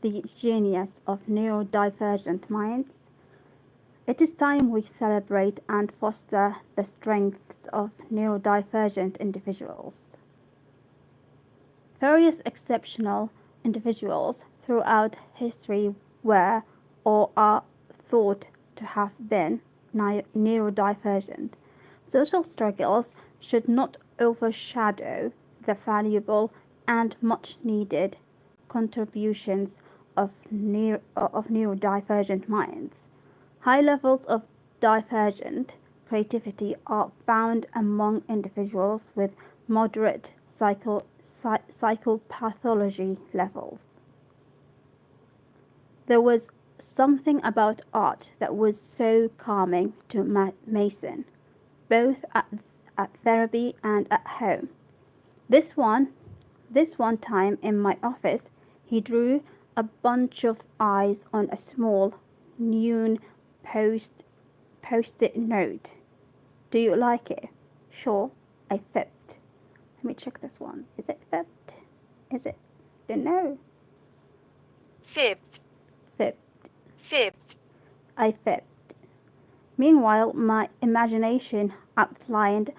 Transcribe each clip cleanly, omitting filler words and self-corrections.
the genius of neurodivergent minds. It is time we celebrate and foster the strengths of neurodivergent individuals. Various exceptional individuals throughout history were or are thought to have been neurodivergent. Social struggles should not overshadow the valuable and much needed contributions of neurodivergent minds. High levels of divergent creativity are found among individuals with moderate psychopathology levels. There was something about art that was so calming to Mason, both at therapy and at home. This one time in my office, he drew a bunch of eyes on a small neon post-it note. Do you like it? Sure, I fibbed. Let me check this one. Is it fibbed? Is it? Don't know. Fibbed. Fibbed. Fibbed. I fibbed. Meanwhile, my imagination outlined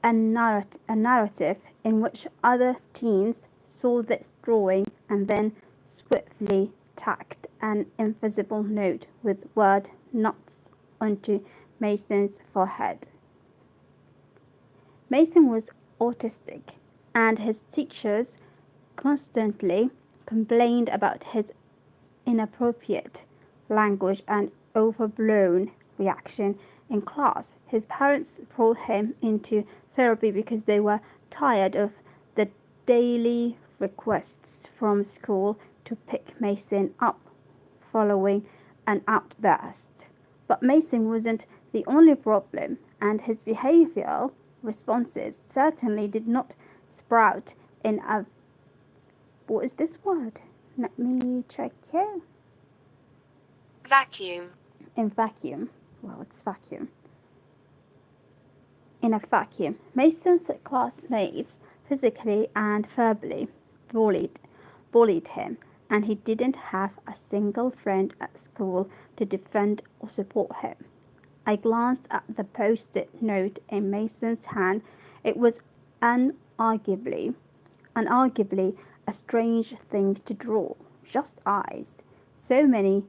a narrative in which other teens saw this drawing and then swiftly tacked an invisible note with word nuts onto Mason's forehead. Mason was autistic, and his teachers constantly complained about his inappropriate language and overblown reaction in class. His parents brought him into therapy because they were tired of the daily requests from school to pick Mason up following an outburst. But Mason wasn't the only problem, and his behavioral responses certainly did not sprout in a... What is this word? Let me check here. Vacuum. In vacuum. Well, it's vacuum. In a vacuum. Mason's classmates physically and verbally bullied him, and he didn't have a single friend at school to defend or support him. I glanced at the post-it note in Mason's hand. It was unarguably a strange thing to draw. Just eyes. So many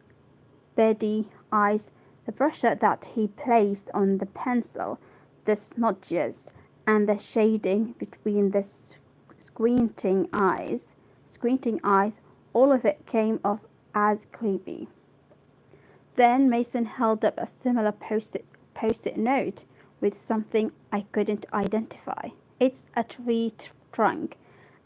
beady eyes. The pressure that he placed on the pencil, the smudges, and the shading between the squinting eyes, all of it came off as creepy. Then Mason held up a similar post-it note with something I couldn't identify. It's a tree trunk,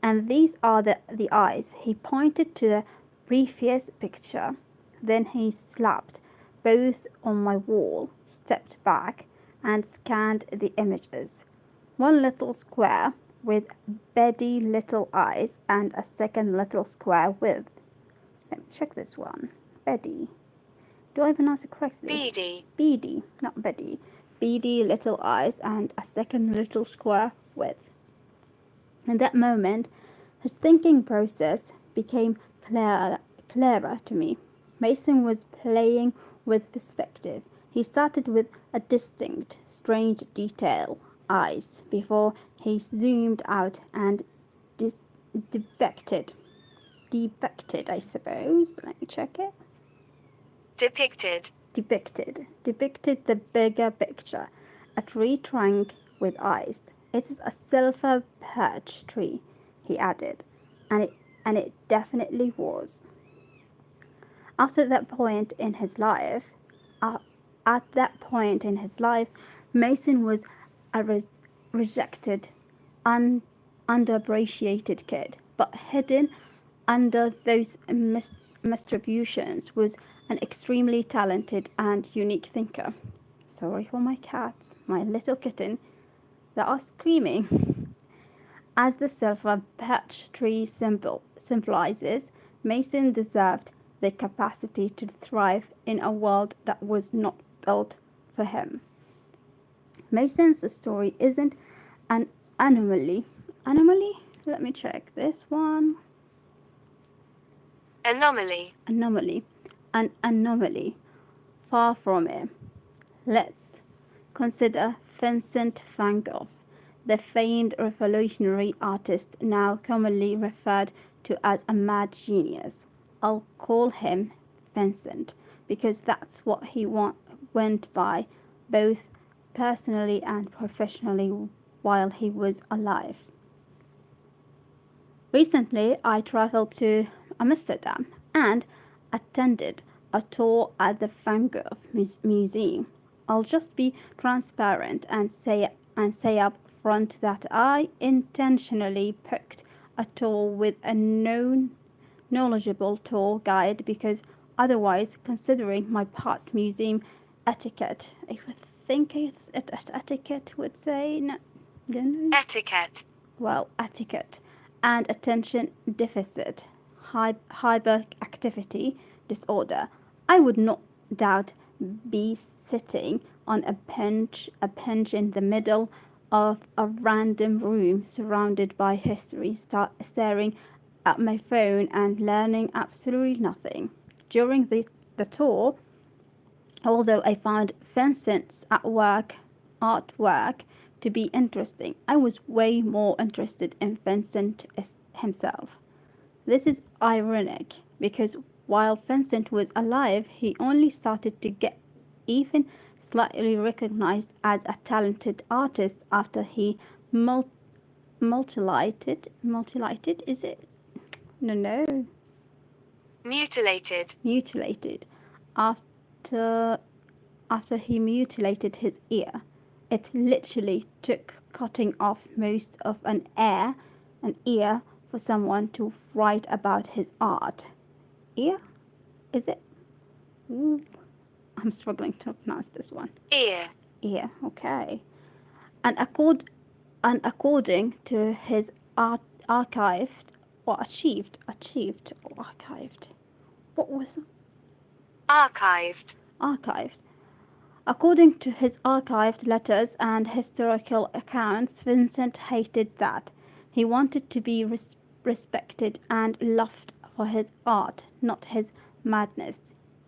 and these are the eyes. He pointed to the previous picture. Then he slapped both on my wall, stepped back, and scanned the images. One little square with beady little eyes and a second little square with... Let me check this one. Beady. Do I pronounce it correctly? Beady. Beady, not beady. Beady little eyes and a second little square with. In that moment, his thinking process became clearer to me. Mason was playing with perspective. He started with a distinct, strange detail, eyes, before he zoomed out and depicted, I suppose. Let me check it. Depicted the bigger picture, a tree trunk with eyes. It is a silver birch tree, he added, and it definitely was. At that point in his life, Mason was a rejected, underappreciated kid, but hidden under those misattributions was an extremely talented and unique thinker. Sorry for my cats, my little kitten, that are screaming. As the silver birch tree symbolizes, Mason deserved the capacity to thrive in a world that was not built for him. Mason's story isn't an anomaly. Let me check this one. Anomaly. Anomaly. An anomaly. Far from it. Let's consider Vincent van Gogh, the famed revolutionary artist now commonly referred to as a mad genius. I'll call him Vincent because that's what he went by, both personally and professionally, while he was alive. Recently, I traveled to Amsterdam and attended a tour at the Van Gogh Museum. I'll just be transparent and say up front that I intentionally picked a tour with a knowledgeable tour guide because otherwise, considering my past museum etiquette, I would think it's etiquette would say no. Etiquette. Well, etiquette and attention deficit hyperactivity disorder, I would no doubt be sitting on a bench in the middle of a random room surrounded by history, staring at my phone and learning absolutely nothing. During the tour, although I found Vincent's artwork to be interesting, I was way more interested in Vincent himself. This is ironic because while Vincent was alive, he only started to get even slightly recognized as a talented artist after he mutilated, is it? No. Mutilated. After he mutilated his ear. It literally took cutting off most of an ear for someone to write about his art. Ear? Is it? Ooh, I'm struggling to pronounce this one. Ear. Ear, okay. And according to his archived or achieved or archived. What was it? Archived. According to his archived letters and historical accounts, Vincent hated that. He wanted to be respected and loved for his art, not his madness.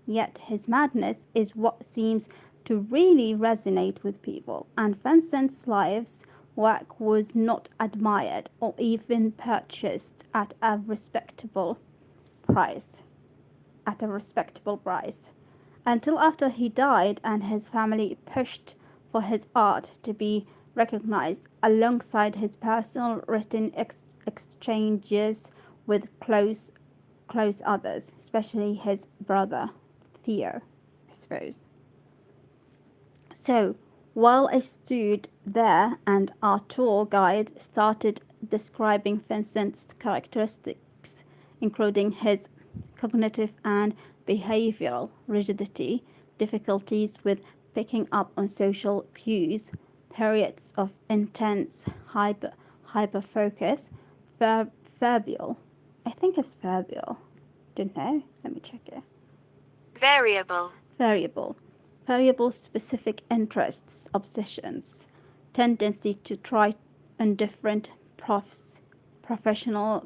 Yet his madness is what seems to really resonate with people, and Vincent's life's work was not admired or even purchased at a respectable price. Until after he died and his family pushed for his art to be recognized alongside his personal written exchanges with close others, especially his brother Theo, I suppose. So while I stood there and our tour guide started describing Vincent's characteristics, including his cognitive and behavioral rigidity, difficulties with picking up on social cues, periods of intense hyperfocus, verbal. I think it's verbal. Don't know. Let me check it. Variable specific interests, obsessions, tendency to try on different professional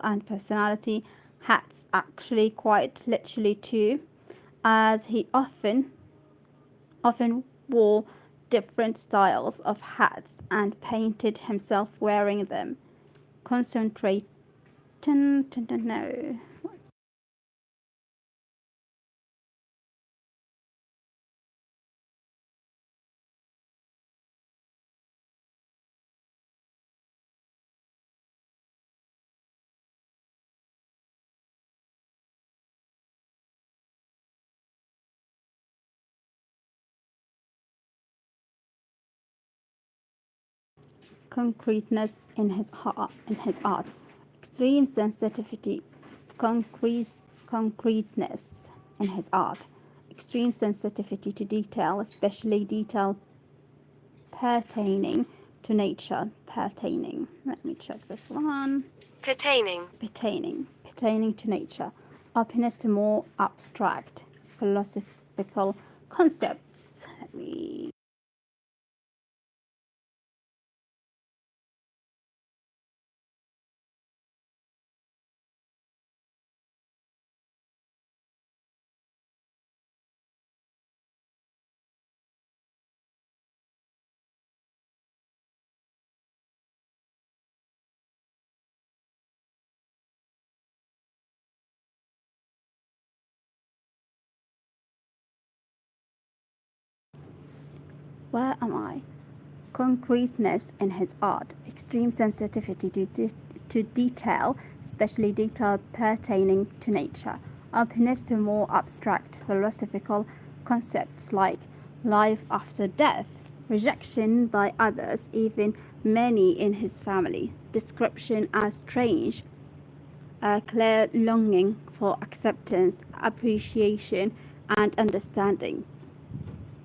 and personality hats, actually quite literally too, as he often wore different styles of hats and painted himself wearing them. No. Concreteness in his art, extreme sensitivity, concreteness in his art, extreme sensitivity to detail, especially detail pertaining to nature. Pertaining. Let me check this one. Pertaining to nature. Openness to more abstract philosophical concepts. Let me Where am I? Concreteness in his art, extreme sensitivity to detail, especially detail pertaining to nature, openness to more abstract philosophical concepts like life after death, rejection by others, even many in his family, description as strange, a clear longing for acceptance, appreciation, and understanding.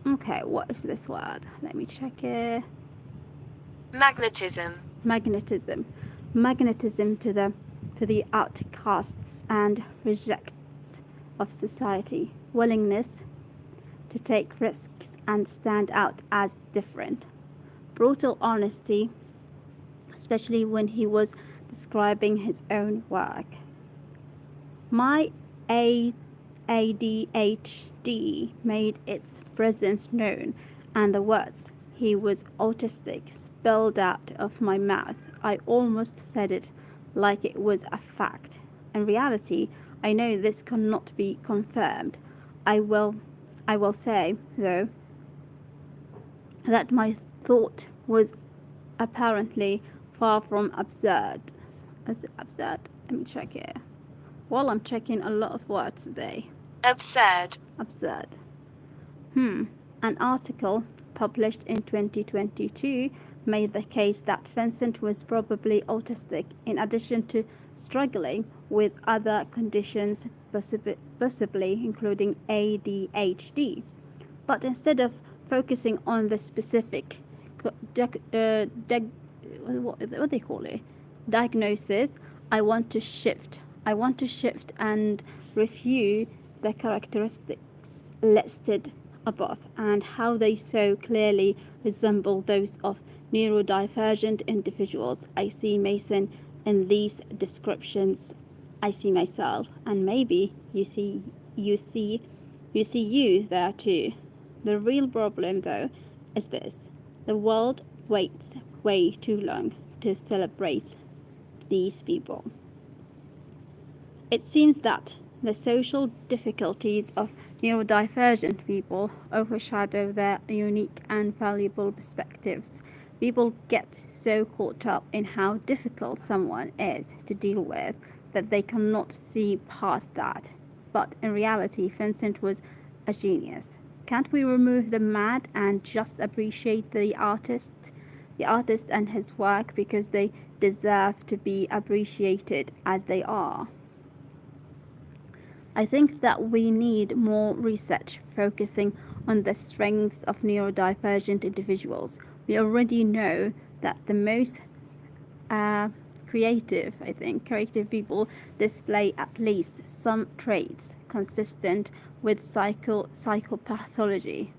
Okay, what is this word? Let me check it. Magnetism. Magnetism. Magnetism to the outcasts and rejects of society. Willingness to take risks and stand out as different. Brutal honesty, especially when he was describing his own work. My ADHD made its presence known, and the words "he was autistic" spilled out of my mouth. I almost said it like it was a fact. In reality, I know this cannot be confirmed. I will say, though, that my thought was apparently far from absurd. Is it absurd? Let me check it. Well, I'm checking a lot of words today. Absurd. Absurd. An article published in 2022 made the case that Vincent was probably autistic in addition to struggling with other conditions, possibly including ADHD. But instead of focusing on the specific what they call it, diagnosis, I want to shift and review the characteristics listed above and how they so clearly resemble those of neurodivergent individuals. I see Mason in these descriptions. I see myself, and maybe you see you there too. The real problem, though, is this: the world waits way too long to celebrate these people. It seems that the social difficulties of neurodivergent people overshadow their unique and valuable perspectives. People get so caught up in how difficult someone is to deal with that they cannot see past that. But in reality, Vincent was a genius. Can't we remove the mad and just appreciate the artist and his work because they deserve to be appreciated as they are? I think that we need more research focusing on the strengths of neurodivergent individuals. We already know that the most creative people display at least some traits consistent with psychopathology.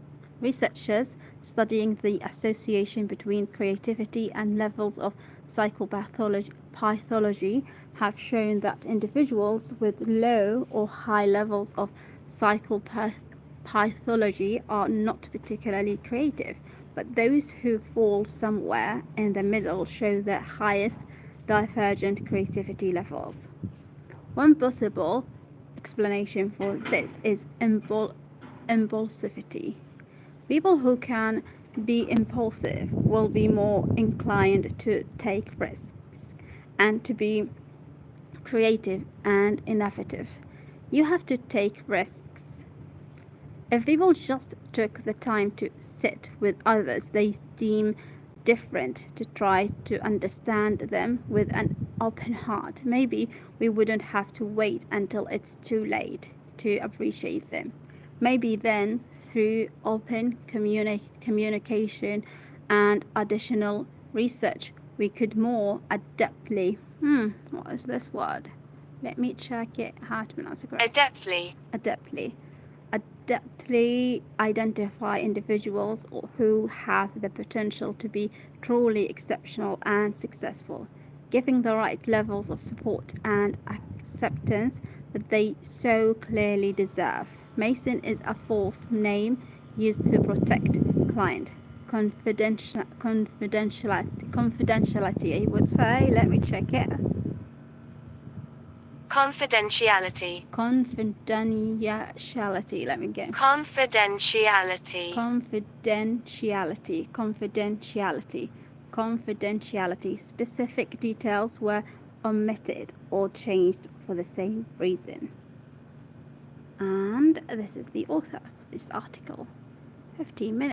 Researchers studying the association between creativity and levels of psychopathology have shown that individuals with low or high levels of psychopathology are not particularly creative, but those who fall somewhere in the middle show the highest divergent creativity levels. One possible explanation for this is impulsivity. People who can be impulsive will be more inclined to take risks and to be creative and innovative. You have to take risks. If people just took the time to sit with others they deem different, to try to understand them with an open heart, maybe we wouldn't have to wait until it's too late to appreciate them. Maybe then, through open communication and additional research, we could more adeptly what is this word? Let me check it. How to pronounce it correctly. Adeptly identify individuals who have the potential to be truly exceptional and successful, giving the right levels of support and acceptance that they so clearly deserve. Mason is a false name used to protect client confidentiality, I would say. Let me check it. Confidentiality. Confidentiality. Let me go. Confidentiality. Confidentiality. Confidentiality. Confidentiality. Specific details were omitted or changed for the same reason. And this is the author of this article. 15 minutes.